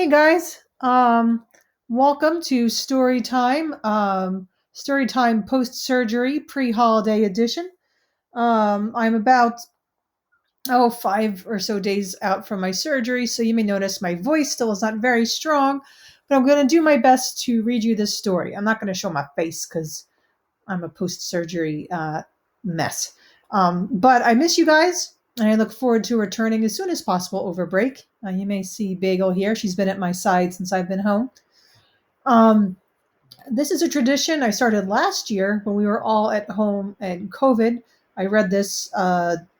Hey guys, welcome to Story Time Post Surgery Pre Holiday Edition. I'm about 5 or so days out from my surgery, so you may notice my voice still is not very strong, but I'm going to do my best to read you this story. I'm not going to show my face because I'm a post surgery mess. But I miss you guys. And I look forward to returning as soon as possible over break. You may see Bagel here. She's been at my side since I've been home. Um, this is a tradition I started last year when we were all at home and COVID. I read this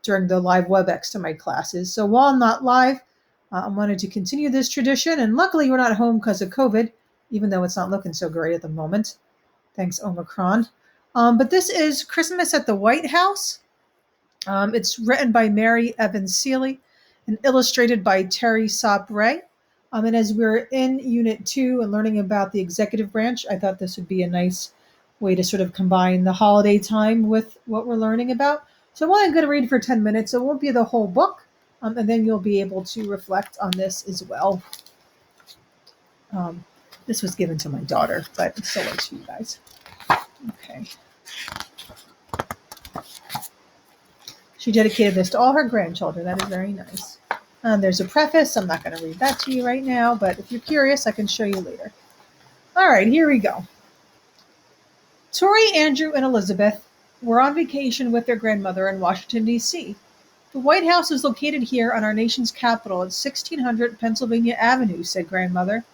during the live WebEx to my classes. So while I'm not live, I wanted to continue this tradition. And luckily, we're not home because of COVID, even though it's not looking so great at the moment. Thanks, Omicron. But this is Christmas at the White House. It's written by Mary Evans Seeley and illustrated by Terri Sopp. And as we're in Unit 2 and learning about the executive branch, I thought this would be a nice way to sort of combine the holiday time with what we're learning about. So I'm only going to read for 10 minutes. It won't be the whole book, and then you'll be able to reflect on this as well. This was given to my daughter, but so it's you guys. Okay. She dedicated this to all her grandchildren. That is very nice. There's a preface. I'm not going to read that to you right now, but if you're curious, I can show you later. All right, here we go. Tori, Andrew, and Elizabeth were on vacation with their grandmother in Washington, D.C. The White House is located here on our nation's capital at 1600 Pennsylvania Avenue, said Grandmother.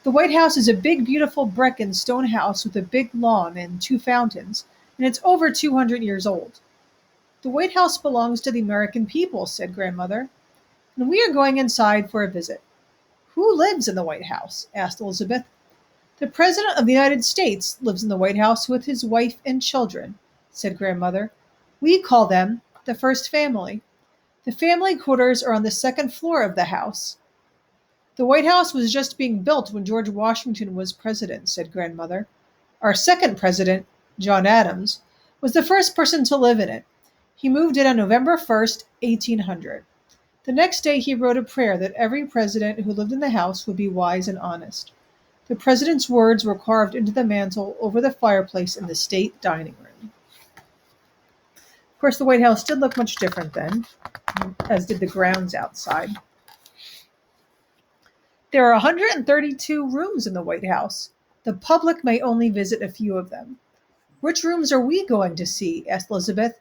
The White House is a big, beautiful brick and stone house with a big lawn and 2 fountains, and it's over 200 years old. The White House belongs to the American people, said Grandmother, and we are going inside for a visit. Who lives in the White House? Asked Elizabeth. The President of the United States lives in the White House with his wife and children, said Grandmother. We call them the First Family. The family quarters are on the 2nd floor of the house. The White House was just being built when George Washington was president, said Grandmother. Our second president, John Adams, was the first person to live in it. He moved in on November 1st, 1800. The next day he wrote a prayer that every president who lived in the house would be wise and honest. The president's words were carved into the mantel over the fireplace in the state dining room. Of course, the White House did look much different then, as did the grounds outside. There are 132 rooms in the White House. The public may only visit a few of them. Which rooms are we going to see? Asked Elizabeth.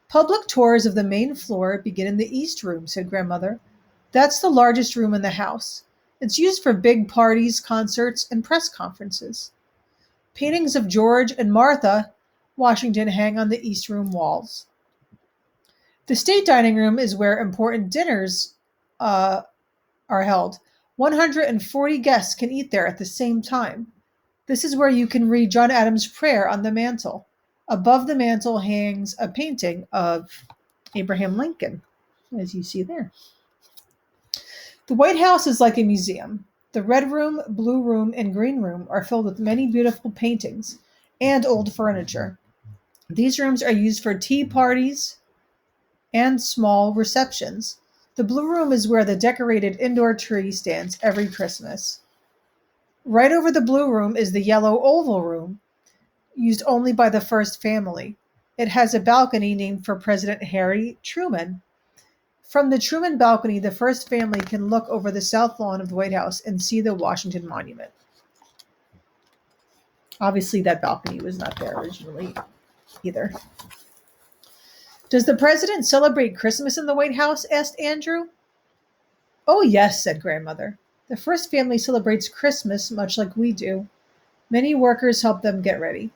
Public tours of the main floor begin in the East Room, said Grandmother. That's the largest room in the house. It's used for big parties, concerts, and press conferences. Paintings of George and Martha Washington hang on the East Room walls. The state dining room is where important dinners are held. 140 guests can eat there at the same time. This is where you can read John Adams' prayer on the mantel. Above the mantel hangs a painting of Abraham Lincoln, as you see there. The White House is like a museum. The red room, blue room, and green room are filled with many beautiful paintings and old furniture. These rooms are used for tea parties and small receptions. The blue room is where the decorated indoor tree stands every Christmas. Right over the blue room is the yellow oval room, used only by the First Family. It has a balcony named for President Harry Truman. From the Truman balcony, the First Family can look over the south lawn of the White House and see the Washington Monument. Obviously, that balcony was not there originally either. Does the president celebrate Christmas in the White House? Asked Andrew. Oh, yes, said Grandmother. The First Family celebrates Christmas much like we do. Many workers help them get ready.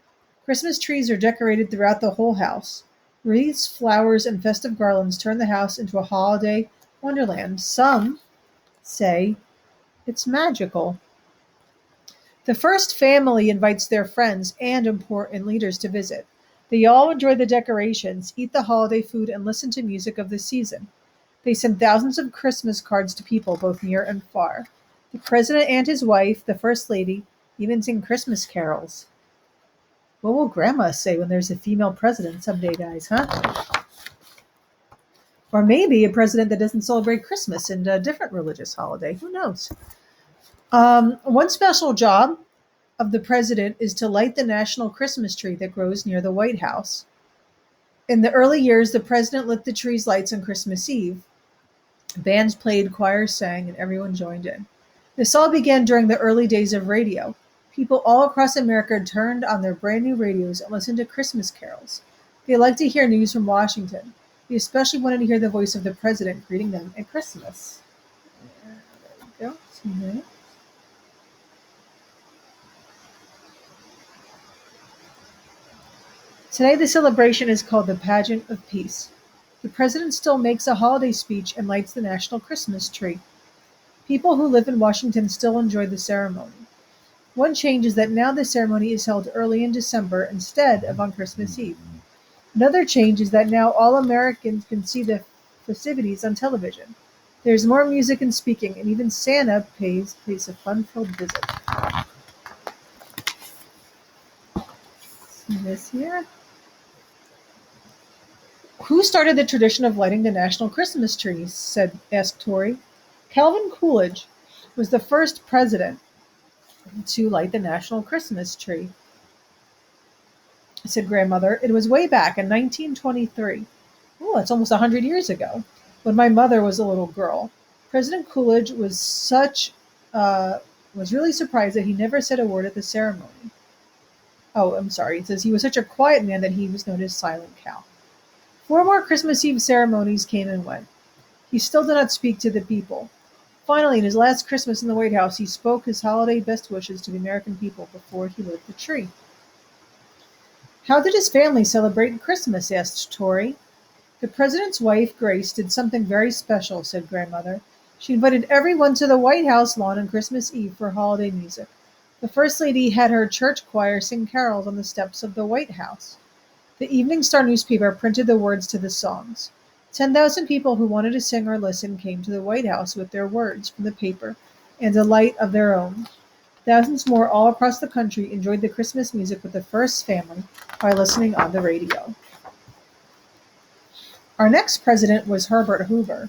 Christmas trees are decorated throughout the whole house. Wreaths, flowers, and festive garlands turn the house into a holiday wonderland. Some say it's magical. The First Family invites their friends and important leaders to visit. They all enjoy the decorations, eat the holiday food, and listen to music of the season. They send thousands of Christmas cards to people both near and far. The president and his wife, the First Lady, even sing Christmas carols. What will Grandma say when there's a female president someday, guys, huh? Or maybe a president that doesn't celebrate Christmas and a different religious holiday. Who knows? One special job of the president is to light the national Christmas tree that grows near the White House. In the early years, the president lit the tree's lights on Christmas Eve. Bands played, choirs sang, and everyone joined in. This all began during the early days of radio. People all across America turned on their brand new radios and listened to Christmas carols. They liked to hear news from Washington. They especially wanted to hear the voice of the president greeting them at Christmas. There we go. 2 minutes. Today, the celebration is called the Pageant of Peace. The president still makes a holiday speech and lights the national Christmas tree. People who live in Washington still enjoy the ceremony. One change is that now the ceremony is held early in December instead of on Christmas Eve. Another change is that now all Americans can see the festivities on television. There's more music and speaking, and even Santa pays a fun-filled visit. See this here? Who started the tradition of lighting the national Christmas tree? Asked Tori. Calvin Coolidge was the first president to light the national Christmas tree, said Grandmother. It was way back in 1923. Oh, that's almost 100 years ago, when my mother was a little girl. President Coolidge was really surprised that he never said a word at the ceremony. Oh, I'm sorry. It says he was such a quiet man that he was known as Silent Cal. 4 more Christmas Eve ceremonies came and went. He still did not speak to the people. Finally, in his last Christmas in the White House, he spoke his holiday best wishes to the American people before he lit the tree. How did his family celebrate Christmas? Asked Tori. The president's wife, Grace, did something very special, said Grandmother. She invited everyone to the White House lawn on Christmas Eve for holiday music. The First Lady had her church choir sing carols on the steps of the White House. The Evening Star newspaper printed the words to the songs. 10,000 people who wanted to sing or listen came to the White House with their words from the paper and a light of their own. Thousands more all across the country enjoyed the Christmas music with the first family by listening on the radio. Our next president was Herbert Hoover.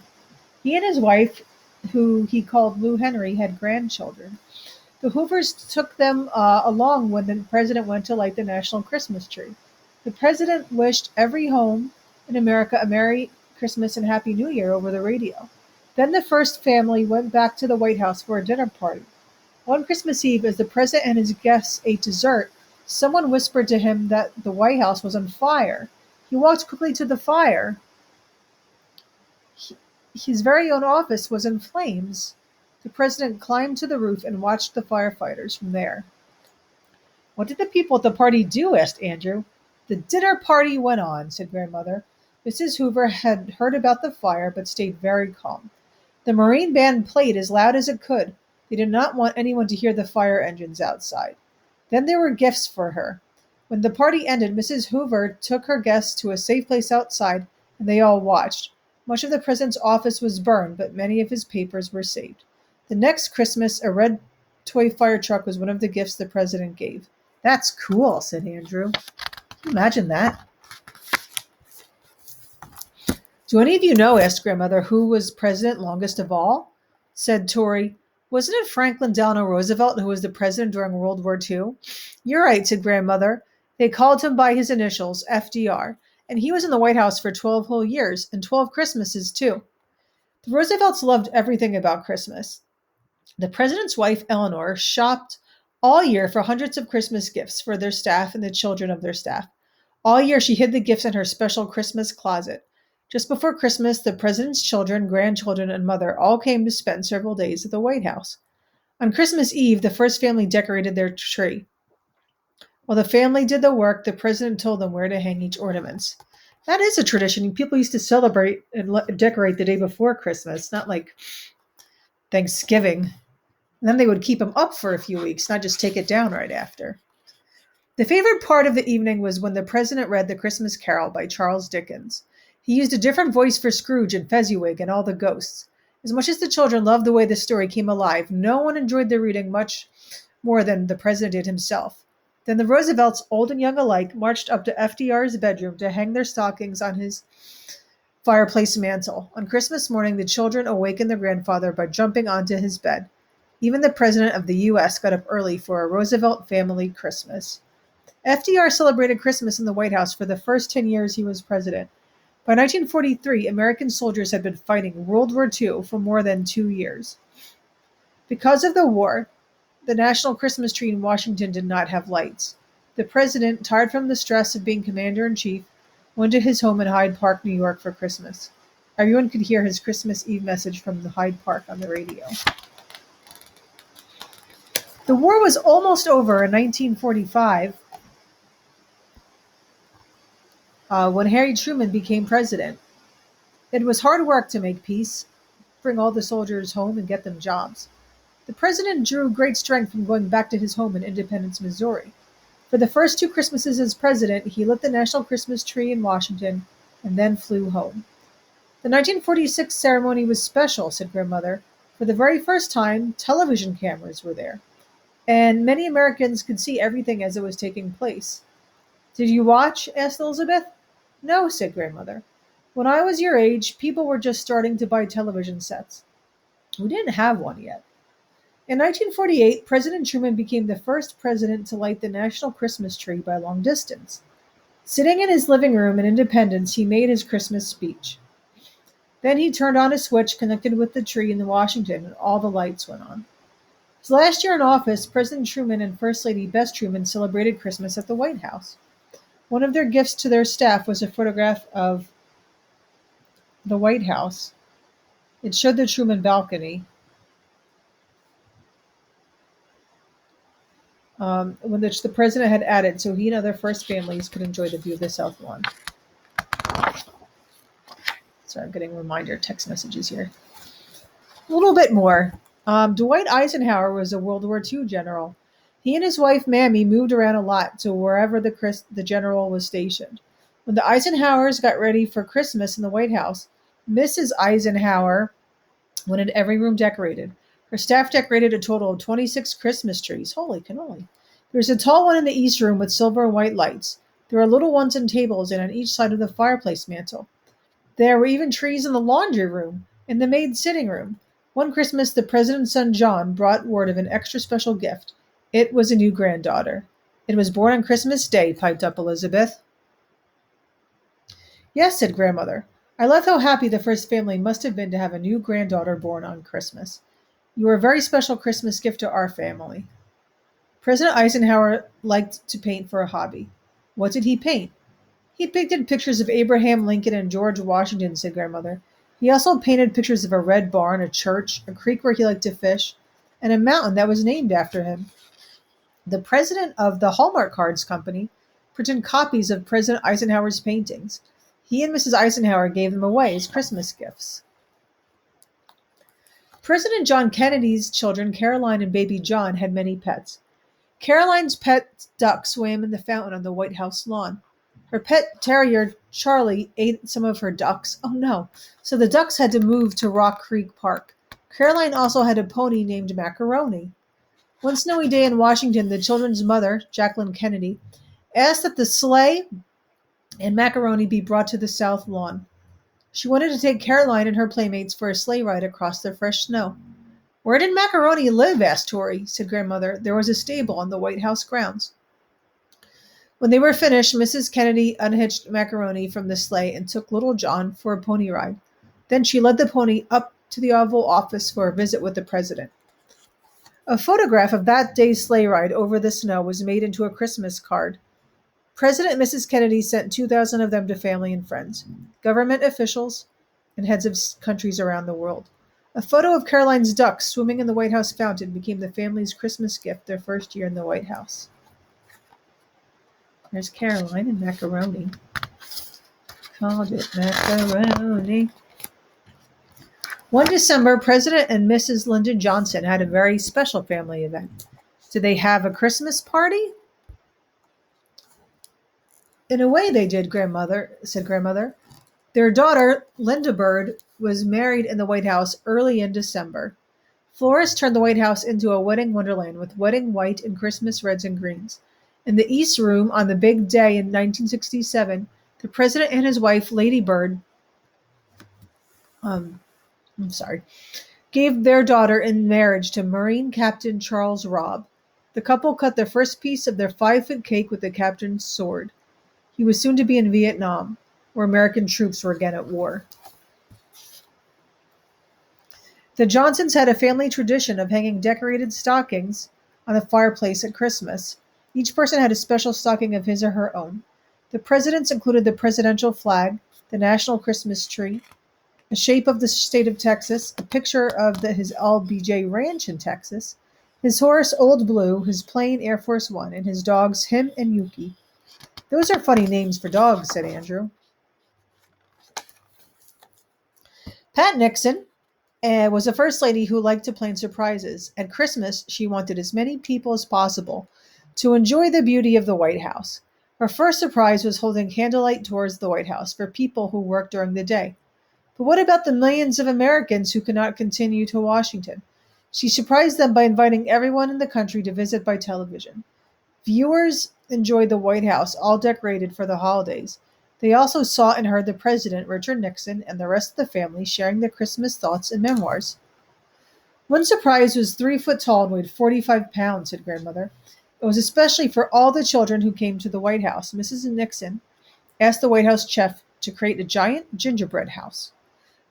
He and his wife, who he called Lou Henry, had grandchildren. The Hoovers took them along when the president went to light the national Christmas tree. The president wished every home in America a Merry Christmas and Happy New Year over the radio. Then the first family went back to the White House for a dinner party. One Christmas Eve, as the president and his guests ate dessert, someone whispered to him that the White House was on fire. He walked quickly to the fire. His very own office was in flames. The president climbed to the roof and watched the firefighters from there. What did the people at the party do? Asked Andrew. The dinner party went on, said Grandmother. Mrs. Hoover had heard about the fire, but stayed very calm. The Marine band played as loud as it could. They did not want anyone to hear the fire engines outside. Then there were gifts for her. When the party ended, Mrs. Hoover took her guests to a safe place outside, and they all watched. Much of the president's office was burned, but many of his papers were saved. The next Christmas, a red toy fire truck was one of the gifts the president gave. That's cool, said Andrew. Can you imagine that? Do any of you know, asked Grandmother, who was president longest of all? Said Tori. Wasn't it Franklin Delano Roosevelt who was the president during World War II? You're right, said Grandmother. They called him by his initials, FDR, and he was in the White House for 12 whole years, and 12 Christmases, too. The Roosevelts loved everything about Christmas. The president's wife, Eleanor, shopped all year for hundreds of Christmas gifts for their staff and the children of their staff. All year she hid the gifts in her special Christmas closet. Just before Christmas, the president's children, grandchildren, and mother all came to spend several days at the White House. On Christmas Eve, the first family decorated their tree. While the family did the work, the president told them where to hang each ornament. That is a tradition. People used to celebrate and decorate the day before Christmas, not like Thanksgiving. And then they would keep them up for a few weeks, not just take it down right after. The favorite part of the evening was when the president read The Christmas Carol by Charles Dickens. He used a different voice for Scrooge and Fezziwig and all the ghosts. As much as the children loved the way the story came alive, no one enjoyed the reading much more than the president did himself. Then the Roosevelts, old and young alike, marched up to FDR's bedroom to hang their stockings on his fireplace mantel. On Christmas morning, the children awakened their grandfather by jumping onto his bed. Even the President of the U.S. got up early for a Roosevelt family Christmas. FDR celebrated Christmas in the White House for the first 10 years he was president. By 1943, American soldiers had been fighting World War II for more than 2 years. Because of the war, the national Christmas tree in Washington did not have lights. The president, tired from the stress of being commander-in-chief, went to his home in Hyde Park, New York for Christmas. Everyone could hear his Christmas Eve message from the Hyde Park on the radio. The war was almost over in 1945 when Harry Truman became president. It was hard work to make peace, bring all the soldiers home, and get them jobs. The president drew great strength from going back to his home in Independence, Missouri. For the first 2 Christmases as president, he lit the national Christmas tree in Washington and then flew home. The 1946 ceremony was special, said Grandmother. For the very first time, television cameras were there, and many Americans could see everything as it was taking place. Did you watch? Asked Elizabeth. No, said Grandmother. When I was your age, people were just starting to buy television sets. We didn't have one yet. In 1948, President Truman became the first president to light the national Christmas tree by long distance. Sitting in his living room in Independence, he made his Christmas speech. Then he turned on a switch connected with the tree in Washington, and all the lights went on. His last year in office, President Truman and First Lady Bess Truman celebrated Christmas at the White House. One of their gifts to their staff was a photograph of the White House. It showed the Truman balcony, which the president had added so he and other first families could enjoy the view of the South Lawn. Sorry, I'm getting reminder text messages here. A little bit more. Dwight Eisenhower was a World War II general. He and his wife, Mammy, moved around a lot to wherever the general was stationed. When the Eisenhowers got ready for Christmas in the White House, Mrs. Eisenhower wanted every room decorated. Her staff decorated a total of 26 Christmas trees. Holy cannoli. There's a tall one in the East Room with silver and white lights. There are little ones and tables and on each side of the fireplace mantel. There were even trees in the laundry room and the maid's sitting room. One Christmas, the president's son John brought word of an extra special gift. It was a new granddaughter. It was born on Christmas Day, piped up Elizabeth. Yes, said Grandmother. I love how happy the first family must have been to have a new granddaughter born on Christmas. You were a very special Christmas gift to our family. President Eisenhower liked to paint for a hobby. What did he paint? He painted pictures of Abraham Lincoln and George Washington, said Grandmother. He also painted pictures of a red barn, a church, a creek where he liked to fish, and a mountain that was named after him. The president of the Hallmark Cards Company printed copies of President Eisenhower's paintings. He and Mrs. Eisenhower gave them away as Christmas gifts. President John Kennedy's children, Caroline and baby John, had many pets. Caroline's pet duck swam in the fountain on the White House lawn. Her pet terrier, Charlie, ate some of her ducks. Oh no. So the ducks had to move to Rock Creek Park. Caroline also had a pony named Macaroni. One snowy day in Washington, the children's mother, Jacqueline Kennedy, asked that the sleigh and Macaroni be brought to the South Lawn. She wanted to take Caroline and her playmates for a sleigh ride across the fresh snow. Where did Macaroni live? Asked Tori, said Grandmother. There was a stable on the White House grounds. When they were finished, Mrs. Kennedy unhitched Macaroni from the sleigh and took little John for a pony ride. Then she led the pony up to the Oval Office for a visit with the president. A photograph of that day's sleigh ride over the snow was made into a Christmas card. President and Mrs. Kennedy sent 2,000 of them to family and friends, government officials, and heads of countries around the world. A photo of Caroline's ducks swimming in the White House fountain became the family's Christmas gift their first year in the White House. There's Caroline and Macaroni. Called it macaroni. One December, President and Mrs. Lyndon Johnson had a very special family event. Did they have a Christmas party? In a way they did, said Grandmother. Their daughter, Linda Bird, was married in the White House early in December. Florists turned the White House into a wedding wonderland with wedding white and Christmas reds and greens. In the East Room, on the big day in 1967, the president and his wife, Lady Bird, gave their daughter in marriage to Marine Captain Charles Robb. The couple cut their first piece of their 5-foot cake with the captain's sword. He was soon to be in Vietnam, where American troops were again at war. The Johnsons had a family tradition of hanging decorated stockings on the fireplace at Christmas. Each person had a special stocking of his or her own. The presidents included the presidential flag, the national Christmas tree, a shape of the state of Texas, a picture of his LBJ ranch in Texas, his horse Old Blue, his plane Air Force One, and his dogs Him and Yuki. Those are funny names for dogs, said Andrew. Pat Nixon was a first lady who liked to plan surprises. At Christmas, she wanted as many people as possible to enjoy the beauty of the White House. Her first surprise was holding candlelight tours of the White House for people who worked during the day. But what about the millions of Americans who could not continue to Washington? She surprised them by inviting everyone in the country to visit by television. Viewers enjoyed the White House, all decorated for the holidays. They also saw and heard the president, Richard Nixon, and the rest of the family sharing their Christmas thoughts and memoirs. One surprise was 3 foot tall and weighed 45 pounds, said Grandmother. It was especially for all the children who came to the White House. Mrs. Nixon asked the White House chef to create a giant gingerbread house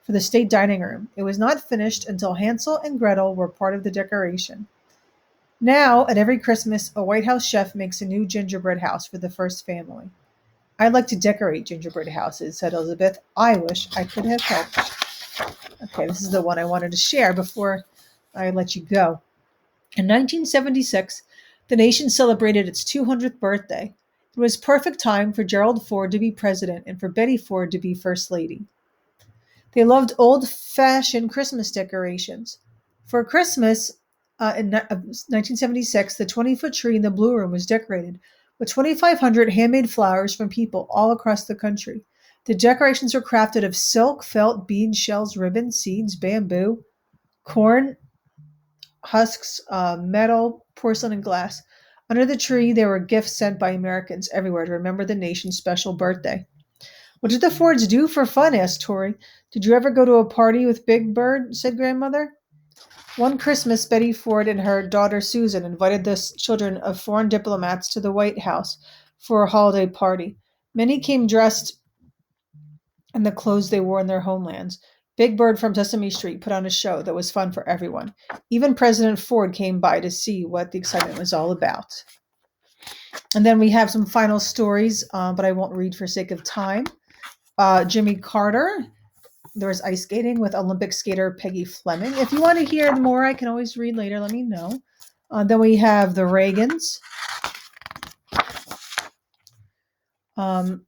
for the state dining room. It was not finished until Hansel and Gretel were part of the decoration. Now, at every Christmas, a White House chef makes a new gingerbread house for the first family. I like to decorate gingerbread houses, said Elizabeth. I wish I could have helped. Okay, this is the one I wanted to share before I let you go. In 1976, the nation celebrated its 200th birthday. It was perfect time for Gerald Ford to be president and for Betty Ford to be first lady. They loved old-fashioned Christmas decorations. For Christmas, in 1976, the 20-foot tree in the Blue Room was decorated with 2,500 handmade flowers from people all across the country. The decorations were crafted of silk, felt, beads, shells, ribbons, seeds, bamboo, corn, husks, metal, porcelain, and glass. Under the tree, there were gifts sent by Americans everywhere to remember the nation's special birthday. What did the Fords do for fun? Asked Tori. Did you ever go to a party with Big Bird? Said Grandmother. One Christmas, Betty Ford and her daughter Susan invited the children of foreign diplomats to the White House for a holiday party. Many came dressed in the clothes they wore in their homelands. Big Bird from Sesame Street put on a show that was fun for everyone. Even President Ford came by to see what the excitement was all about. And then we have some final stories, but I won't read for sake of time. Jimmy Carter. There was ice skating with Olympic skater Peggy Fleming. If you want to hear more, I can always read later. Let me know. Then we have the Reagans.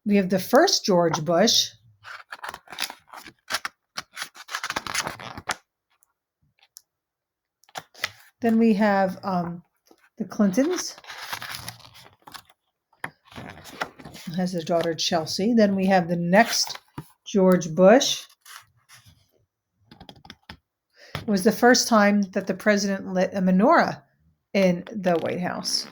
We have the first George Bush. Then we have the Clintons. Has his daughter Chelsea. Then we have the next George Bush. It was the first time that the president lit a menorah in the White House.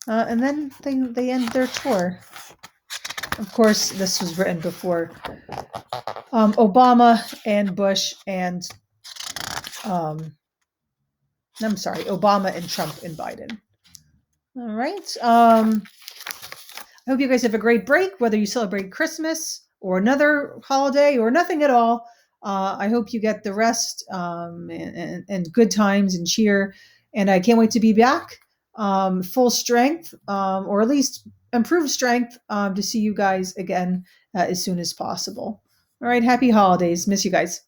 And then they end their tour. Of course, this was written before Obama and Bush and Obama and Trump and Biden. All right. I hope you guys have a great break, whether you celebrate Christmas or another holiday or nothing at all. I hope you get the rest and good times and cheer. And I can't wait to be back full strength or at least improved strength to see you guys again as soon as possible. All right. Happy holidays. Miss you guys.